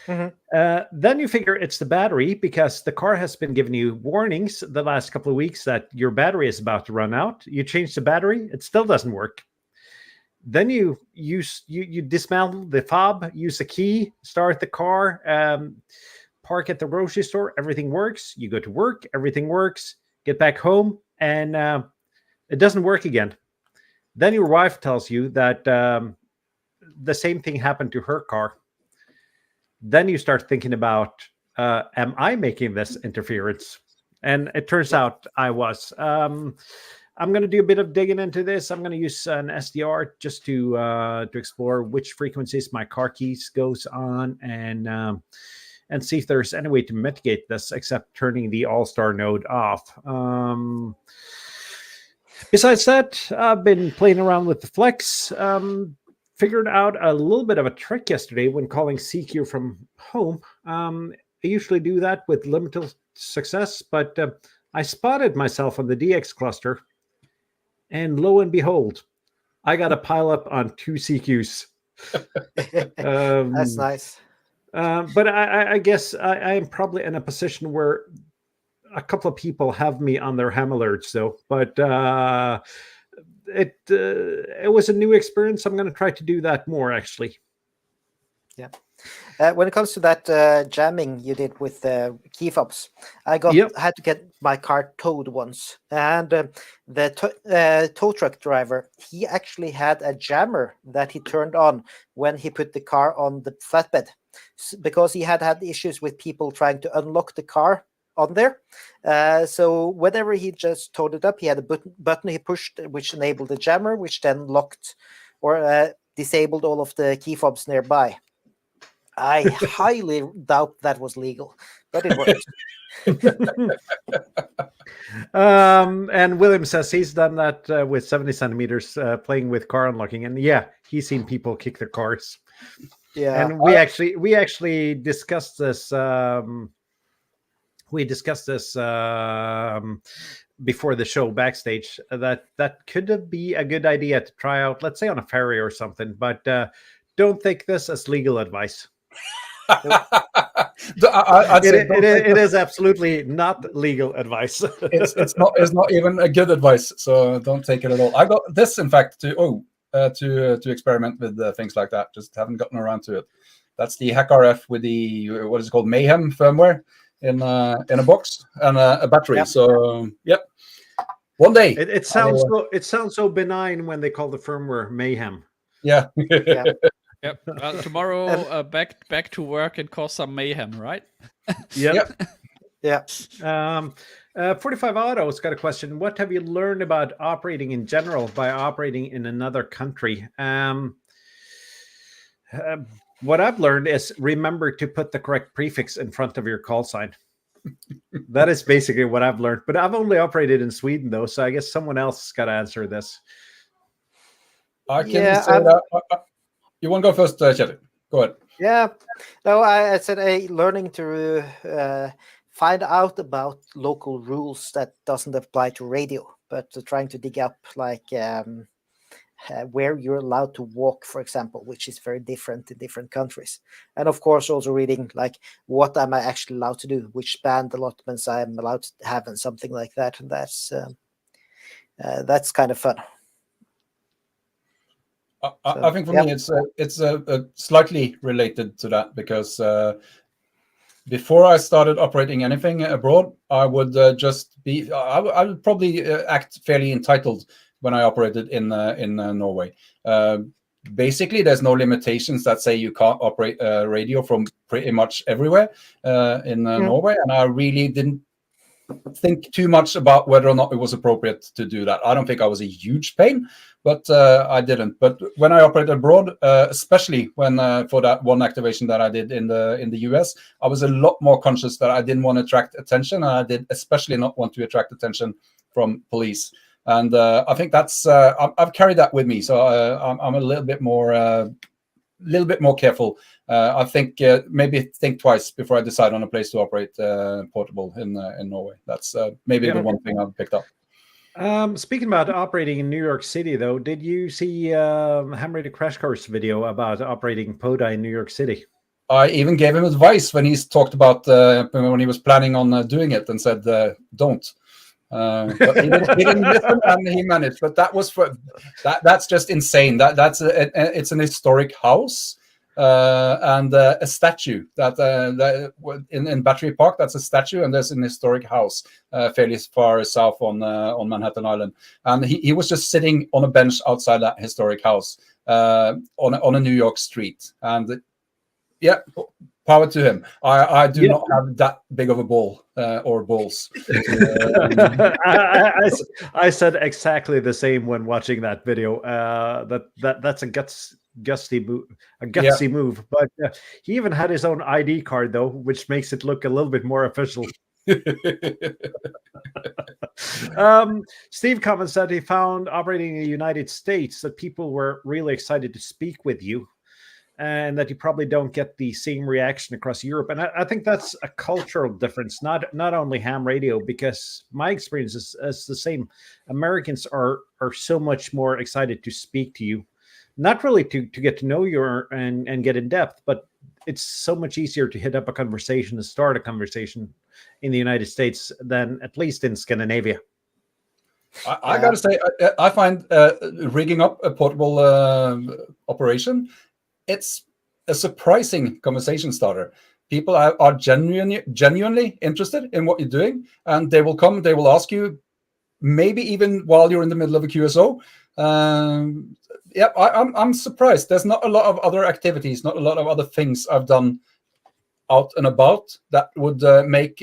Then you figure it's the battery, because the car has been giving you warnings the last couple of weeks that your battery is about to run out. You change the battery, it still doesn't work. Then you dismantle the fob, use a key, start the car, park at the grocery store, everything works. You go to work, everything works. Get back home, and it doesn't work again. Then your wife tells you that the same thing happened to her car. Then you start thinking about, am I making this interference? And it turns out I was. I'm going to do a bit of digging into this. I'm going to use an SDR just to explore which frequencies my car keys goes on, and see if there's any way to mitigate this except turning the All-Star node off. Besides that, I've been playing around with the Flex. Figured out a little bit of a trick yesterday when calling CQ from home. I usually do that with limited success, but I spotted myself on the DX cluster, and lo and behold, I got a pile up on 2 CQs. That's nice. But I guess I am probably in a position where a couple of people have me on their ham alerts, though. But it was a new experience. I'm going to try to do that more, actually. Yeah. When it comes to that jamming you did with key fobs, I had to get my car towed once, and the tow truck driver, he actually had a jammer that he turned on when he put the car on the flatbed, because he had issues with people trying to unlock the car on there. So whenever he just towed it up, he had a button he pushed which enabled the jammer, which then locked or disabled all of the key fobs nearby. I highly doubt that was legal, but it worked. And William says he's done that with 70 centimeters playing with car unlocking, and he's seen people kick their cars. Yeah, and we actually discussed this. We discussed this before the show backstage. That could be a good idea to try out, let's say on a ferry or something. But don't take this as legal advice. It is absolutely not legal advice. it's not even a good advice, so don't take it at all. I got this, in fact, to experiment with things like that. Just haven't gotten around to it. That's the HackRF with the what is it called, Mayhem firmware in a box and a battery. Yep. So one day. It sounds so benign when they call the firmware Mayhem. Yeah. Yep. Tomorrow, back to work and cause some mayhem, right? Yep. Yeah. 45 Auto's got a question. What have you learned about operating in general by operating in another country? What I've learned is remember to put the correct prefix in front of your call sign. That is basically what I've learned. But I've only operated in Sweden, though, so I guess someone else has got to answer this. I can say that. You want to go first, Kjetil? Go ahead. Yeah. No, I said learning to find out about local rules that doesn't apply to radio, but trying to dig up like where you're allowed to walk, for example, which is very different in different countries. And of course, also reading like what am I actually allowed to do, which band allotments I'm allowed to have, and something like that. And that's kind of fun. I think for me, it's slightly related to that, because before I started operating anything abroad, I would I would probably act fairly entitled when I operated in Norway. Basically, there's no limitations that say you can't operate radio from pretty much everywhere in Norway, and I really didn't think too much about whether or not it was appropriate to do that. I don't think I was a huge pain, but I didn't. But when I operated abroad, especially when for that one activation that I did in the US, I was a lot more conscious that I didn't want to attract attention, and I did especially not want to attract attention from police. And I think that's I've carried that with me, so I'm a little bit more careful. I think maybe think twice before I decide on a place to operate portable in Norway. That's maybe the one thing I've picked up. Speaking about operating in New York City, though, did you see Ham Radio Crash Course video about operating PODA in New York City? I even gave him advice when he's talked about when he was planning on doing it, and said don't. But he didn't listen, and he managed. But that was that's just insane. It's an historic house and a statue that in Battery Park. That's a statue, and there's an historic house fairly far south on Manhattan Island. And he was just sitting on a bench outside that historic house on a New York street. And power to him. I do not have that big of a ball or balls. I said exactly the same when watching that video. That's a gutsy move. But he even had his own ID card, though, which makes it look a little bit more official. Steve comments that he found operating in the United States that people were really excited to speak with you, and that you probably don't get the same reaction across Europe. And I think that's a cultural difference, not only ham radio, because my experience is the same. Americans are so much more excited to speak to you, not really to get to know you and get in depth, but it's so much easier to hit up a conversation, to start a conversation in the United States than at least in Scandinavia. I got to say, I find rigging up a portable operation, it's a surprising conversation starter. People are genuinely interested in what you're doing, and they will come. They will ask you, maybe even while you're in the middle of a QSO. Yeah, I'm surprised. There's not a lot of other activities, not a lot of other things I've done out and about that would make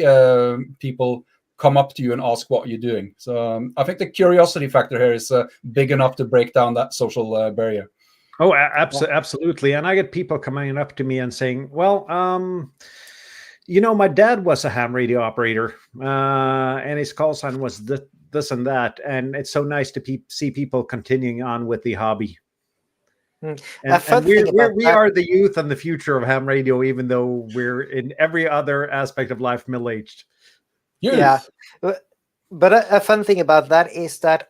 people come up to you and ask what you're doing. So I think the curiosity factor here is big enough to break down that social barrier. Oh, absolutely. And I get people coming up to me and saying, well, my dad was a ham radio operator, and his call sign was this and that. And it's so nice to see people continuing on with the hobby. And we are the youth and the future of ham radio, even though we're in every other aspect of life middle-aged. Yeah. But a fun thing about that is that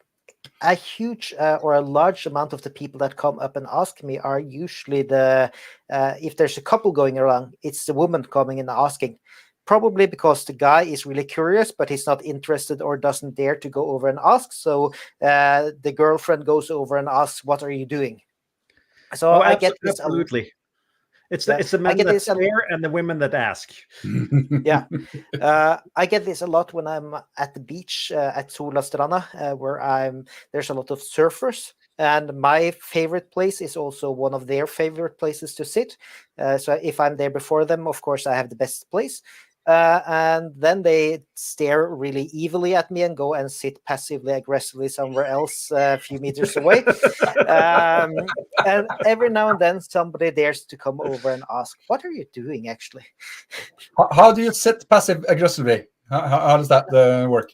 a huge or a large amount of the people that come up and ask me are usually if there's a couple going around, it's the woman coming and asking, probably because the guy is really curious, but he's not interested or doesn't dare to go over and ask. So the girlfriend goes over and asks, "What are you doing?" So I get this absolutely. It's the men that stare and the women that ask. Yeah, I get this a lot when I'm at the beach at Solastranda, where there's a lot of surfers, and my favorite place is also one of their favorite places to sit. So if I'm there before them, of course, I have the best place. And then they stare really evilly at me and go and sit passively aggressively somewhere else a few meters away. And every now and then somebody dares to come over and ask, "What are you doing actually?" How do you sit passive aggressively? How does that work?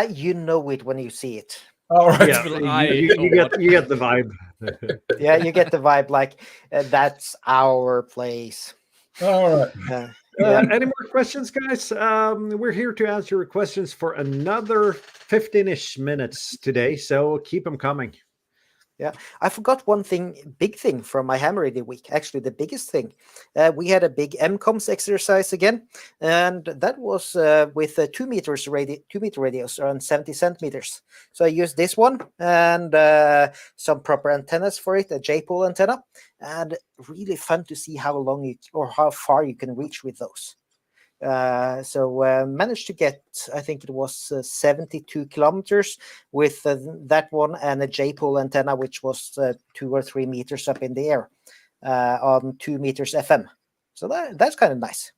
You know it when you see it. All right. Yeah, you get the vibe. Yeah, you get the vibe, like that's our place. All right. Any more questions, guys? We're here to answer your questions for another 15-ish minutes today, so keep them coming. Yeah, I forgot one big thing from my ham radio week. Actually, the biggest thing. We had a big MCOMS exercise again, and that was with 2 meter radios around 70 centimeters. So I used this one and some proper antennas for it, a J-pole antenna, and really fun to see how long or how far you can reach with those. So managed to get, I think it was 72 kilometers with that one and a J-pole antenna, which was 2 or 3 meters up in the air on 2 meters FM. So that's kind of nice.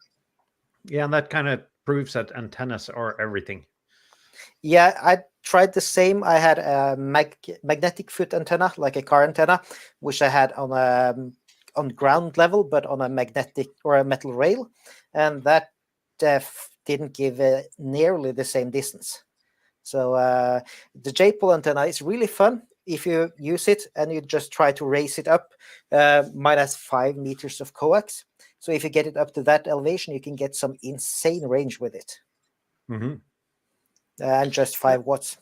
Yeah, and that kind of proves that antennas are everything. Yeah, I tried the same. I had a magnetic foot antenna, like a car antenna, which I had on ground level, but on a magnetic or a metal rail, and that didn't give nearly the same distance. So the J-pole antenna is really fun if you use it and you just try to raise it up minus 5 meters of coax. So if you get it up to that elevation, you can get some insane range with it. Mm-hmm. And just 5 watts.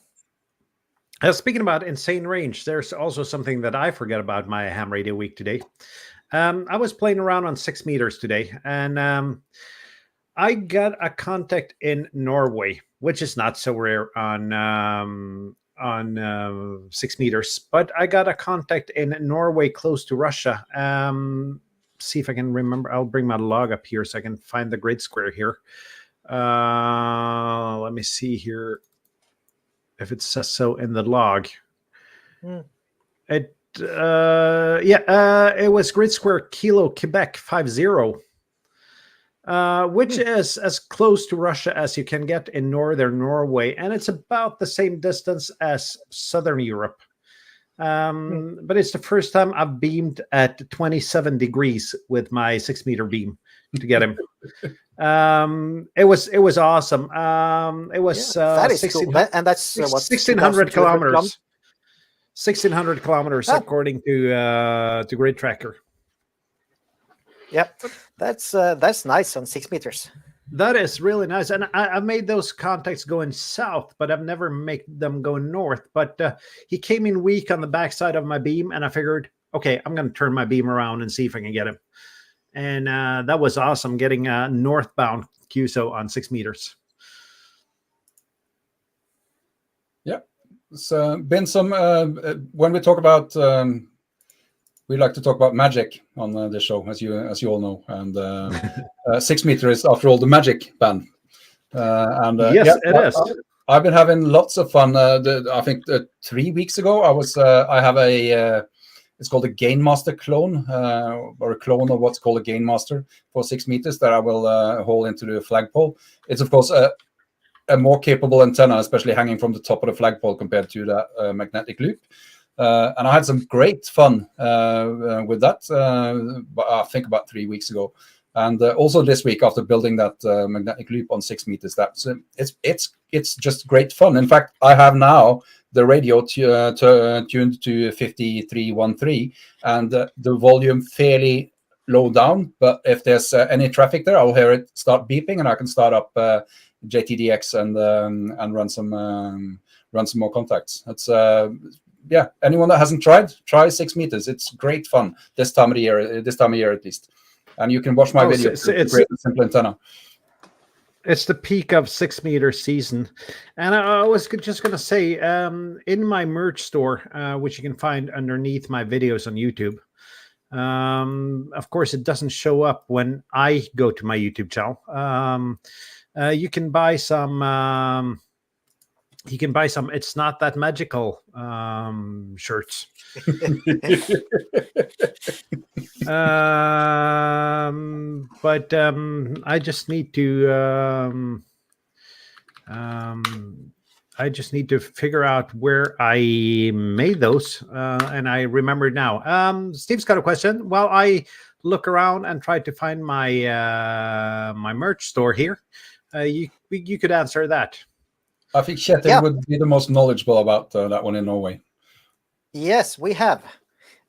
Speaking about insane range, there's also something that I forget about my ham radio week today. I was playing around on 6 meters today, and I got a contact in Norway, which is not so rare on 6 meters. But I got a contact in Norway close to Russia. See if I can remember. I'll bring my log up here so I can find the grid square here. Let me see here if it says so in the log. It was grid square Kilo Quebec 50. Which is as close to Russia as you can get in northern Norway, and it's about the same distance as southern Europe. But it's the first time I've beamed at 27 degrees with my 6 meter beam to get him. It was awesome. It was that is cool. And that's 1,600 kilometers. 1,600 kilometers according to Grid Tracker. Yep, that's nice on 6 meters. That is really nice, and I've made those contacts going south, but I've never made them go north. But he came in weak on the backside of my beam, and I figured, okay, I'm going to turn my beam around and see if I can get him. And that was awesome, getting a northbound QSO on 6 meters. Yeah, it's been some when we talk about we like to talk about magic on the show, as you all know, and 6 meter is, after all, the magic band. Yes, it is. I've been having lots of fun. I think 3 weeks ago, I have a it's called a Gain Master clone, or a clone of what's called a Gain Master for 6 meters that I will haul into the flagpole. It's of course a more capable antenna, especially hanging from the top of the flagpole compared to that magnetic loop. And I had some great fun with that, I think about 3 weeks ago. And also this week, after building that magnetic loop on 6 meters, it's just great fun. In fact, I have now the radio tuned to 5313, and the volume fairly low down. But if there's any traffic there, I'll hear it start beeping, and I can start up JTDX and run some more contacts. That's anyone that hasn't tried, try 6 meters. It's great fun this time of year at least. And you can watch my video. It's a great simple antenna. It's the peak of 6 meter season. And I was just going to say, in my merch store, which you can find underneath my videos on YouTube, of course, it doesn't show up when I go to my YouTube channel. You can buy some... It's Not That Magical shirts. But I just need to figure out where I made those, and I remember now. Steve's got a question. While I look around and try to find my my merch store here, you could answer that. I think Kjetil would be the most knowledgeable about that one in Norway. Yes, we have.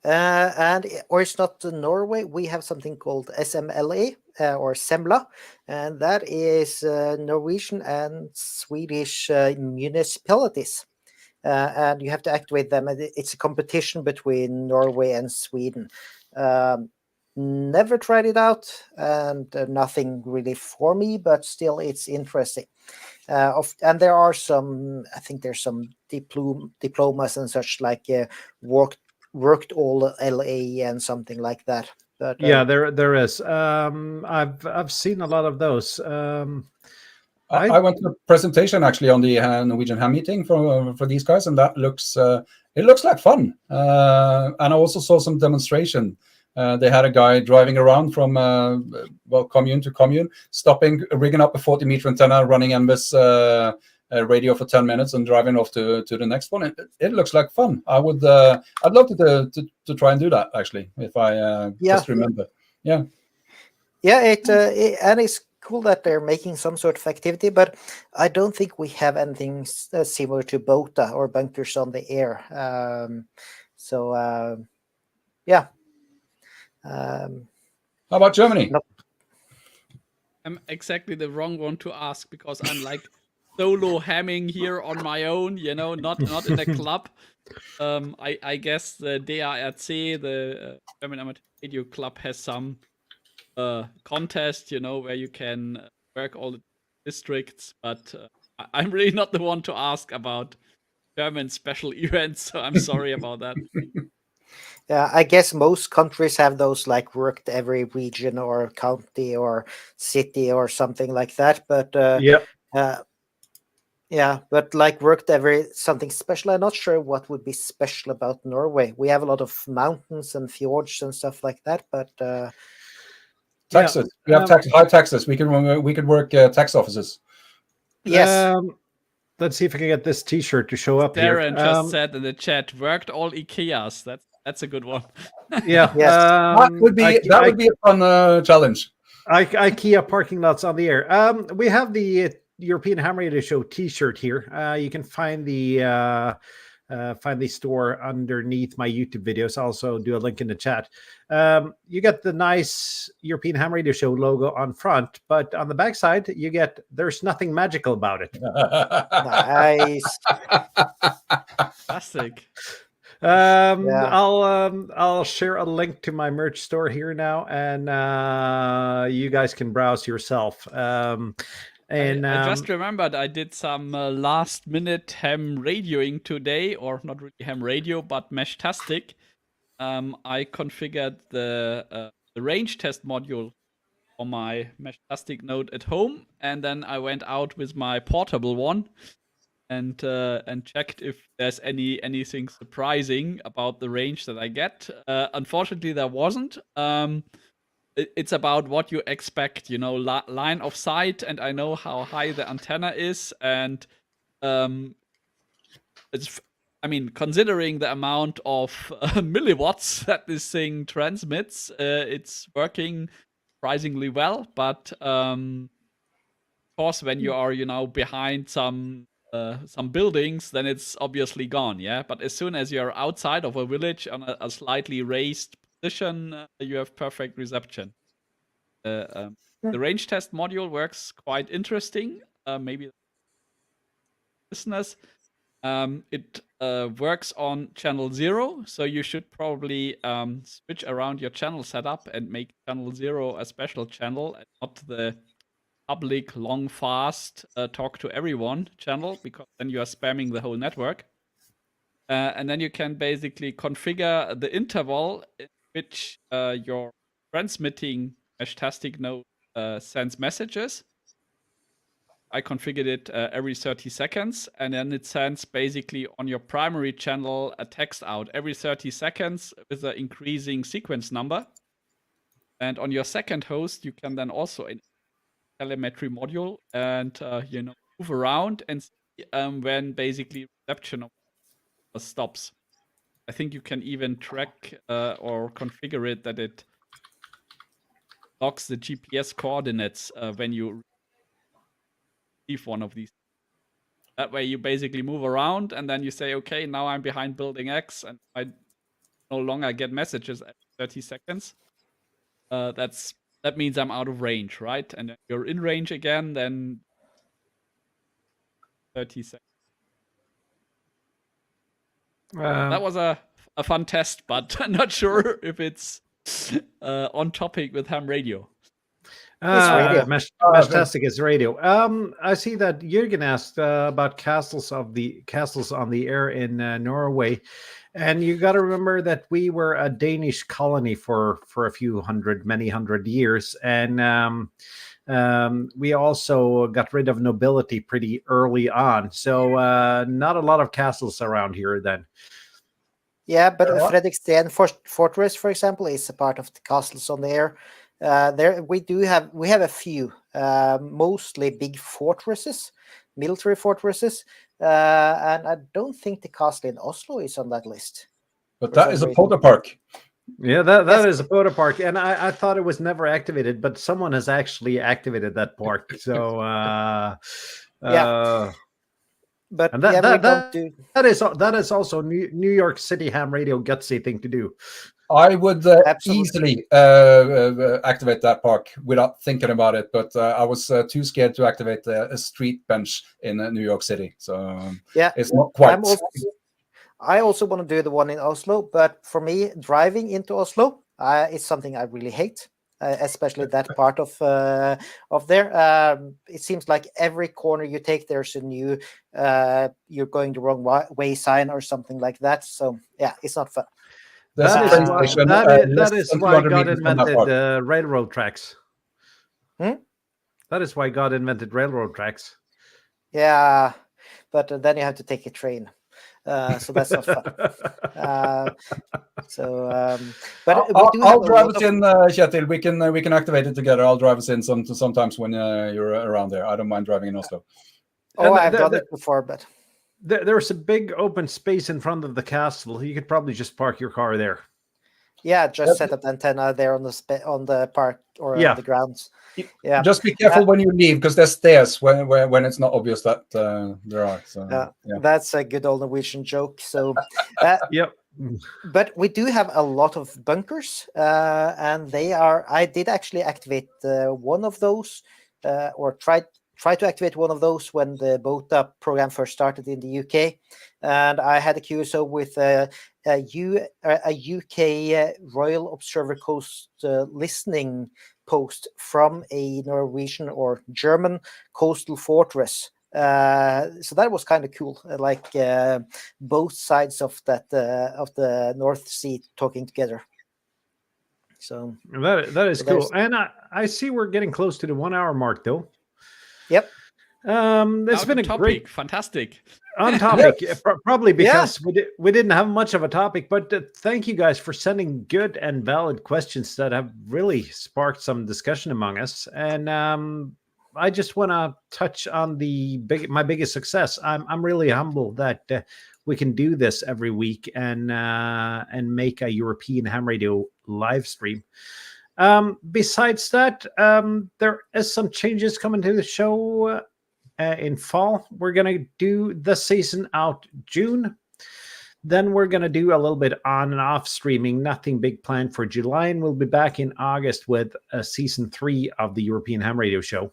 Or it's not Norway. We have something called SMLA or SEMLA, and that is Norwegian and Swedish municipalities. And you have to activate them. It's a competition between Norway and Sweden. Never tried it out, and nothing really for me, but still it's interesting. And there are some, I think there's some diplomas and such, like worked all LA and something like that. But yeah, there is. I've seen a lot of those. I went to a presentation actually on the Norwegian ham meeting for these guys, and that looks it looks like fun. And I also saw some demonstration. They had a guy driving around from commune to commune, stopping, rigging up a 40-meter antenna, running NBIS radio for 10 minutes, and driving off to the next one. It looks like fun. I'd love to try and do that actually, if I just remember. Yeah. And it's cool that they're making some sort of activity, but I don't think we have anything similar to BOTA or bunkers on the air. How about Germany? No. I'm exactly the wrong one to ask, because I'm like solo hamming here on my own, not in a club. I guess the DARC, the German Amateur Radio Club, has some contest, where you can work all the districts, but I'm really not the one to ask about German special events, so I'm sorry about that. Yeah, I guess most countries have those, like worked every region or county or city or something like that. But but like worked every something special. I'm not sure what would be special about Norway. We have a lot of mountains and fjords and stuff like that. But taxes. We have high taxes. We could work tax offices. Yes. Let's see if I can get this T-shirt to show up here. Darren just said in the chat, worked all IKEAs. That's a good one. Yeah. Yes. That would be a fun challenge. IKEA parking lots on the air. We have the European Ham Radio Show T-shirt here. You can find the store underneath my YouTube videos. I'll also do a link in the chat. You get the nice European Ham Radio Show logo on front, but on the backside you get "There's nothing magical about it." Nice. Fantastic. I'll share a link to my merch store here now, and you guys can browse yourself. And I just remembered I did some last minute ham radioing today, or not really ham radio, but Meshtastic. I configured the range test module for my Meshtastic node at home, and then I went out with my portable one and checked if there's anything surprising about the range that I get. Unfortunately, there wasn't. It's about what you expect, line of sight, and I know how high the antenna is, and considering the amount of milliwatts that this thing transmits, it's working surprisingly well. But of course, when you are, behind some buildings, then it's obviously gone. Yeah, but as soon as you're outside of a village on a slightly raised position, you have perfect reception. The range test module works quite interesting. Maybe listeners. It works on channel 0, so you should probably switch around your channel setup and make channel 0 a special channel and not the public, long, fast, talk to everyone channel, because then you are spamming the whole network. And then you can basically configure the interval in which your transmitting Meshtastic node sends messages. I configured it every 30 seconds, and then it sends basically on your primary channel a text out every 30 seconds with an increasing sequence number. And on your second host, you can then also in telemetry module and move around and see when basically reception stops. I think you can even track or configure it that it locks the GPS coordinates when you receive one of these. That way you basically move around and then you say, okay, now I'm behind building X and I no longer get messages at 30 seconds. That means I'm out of range, right? And if you're in range again, then 30 seconds. That was a fun test, but I'm not sure if it's on topic with ham radio. Meshtastic is radio. I see that Jürgen asked about castles on the air in Norway, and you got to remember that we were a Danish colony for many hundred years, and we also got rid of nobility pretty early on. So not a lot of castles around here then. Yeah, but Fredriksten Fortress, for example, is a part of the castles on the air. There we have a few, mostly big fortresses, military fortresses, and I don't think the castle in Oslo is on that list. But that is a photo park. Yeah, that is a photo park, and I thought it was never activated, but someone has actually activated that park. So yeah. But and that is also New York City ham radio gutsy thing to do. I would easily activate that park without thinking about it, but I was too scared to activate a street bench in New York City. So yeah, it's not quite. I also want to do the one in Oslo, but for me, driving into Oslo is something I really hate. Especially that part of there. It seems like every corner you take, there's a new you're going the wrong way sign or something like that. So yeah, it's not fun. That is why God invented railroad tracks. That is why God invented railroad tracks. Yeah, but then you have to take a train. So that's not fun. But I'll drive us in, Kjetil. We can activate it together. I'll drive us in sometimes when you're around there. I don't mind driving in Oslo. Oh, I've done it before, but there's a big open space in front of the castle. You could probably just park your car there. Yeah, just set up the antenna there on the park or on the grounds. Yeah, just be careful when you leave, because there's stairs when it's not obvious that there are. So that's a good old Norwegian joke. So yep. But we do have a lot of bunkers, and I did actually activate one of those, or try to activate one of those when the BOTA program first started in the UK, and I had a QSO with a UK Royal Observer Coast listening post from a Norwegian or German coastal fortress So that was kind of cool, like both sides of the North Sea talking together. So that is so cool. And I see we're getting close to the 1 hour mark, though. Yep. It's been a great fantastic on topic. Probably Yeah. because we didn't have much of a topic, but thank you guys for sending good and valid questions that have really sparked some discussion among us. And I just want to touch on my biggest success. I'm really humbled that we can do this every week and make a European ham radio live stream. Besides that, there is some changes coming to the show in fall. We're going to do the season out June. Then we're going to do a little bit on and off streaming. Nothing big planned for July. And we'll be back in August with season 3 of the European Ham Radio Show.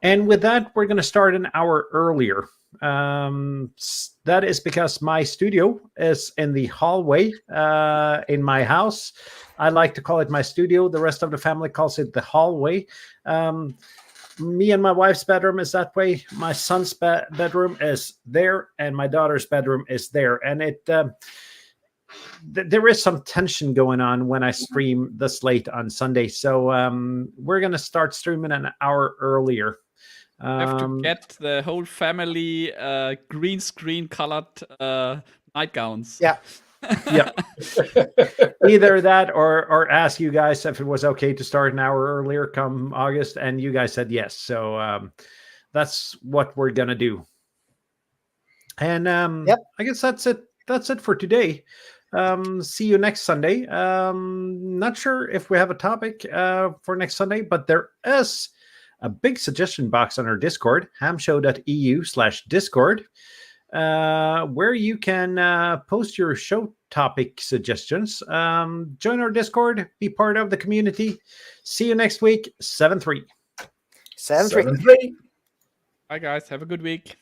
And with that, we're going to start an hour earlier. That is because my studio is in the hallway in my house. I like to call it my studio. The rest of the family calls it the hallway. Me and my wife's bedroom is that way. My son's bedroom is there, and my daughter's bedroom is there. And there is some tension going on when I stream this late on Sunday. So we're going to start streaming an hour earlier. Have to get the whole family green screen colored nightgowns. Yeah. Yeah. Either that or ask you guys if it was okay to start an hour earlier come August, and you guys said yes. So that's what we're gonna do. And I guess that's it for today. See you next Sunday. Not sure if we have a topic for next Sunday, but there is a big suggestion box on our Discord, hamshow.eu/Discord, where you can post your show topic suggestions. Join our Discord, be part of the community. See you next week, 7-3. 7-3. Bye, guys. Have a good week.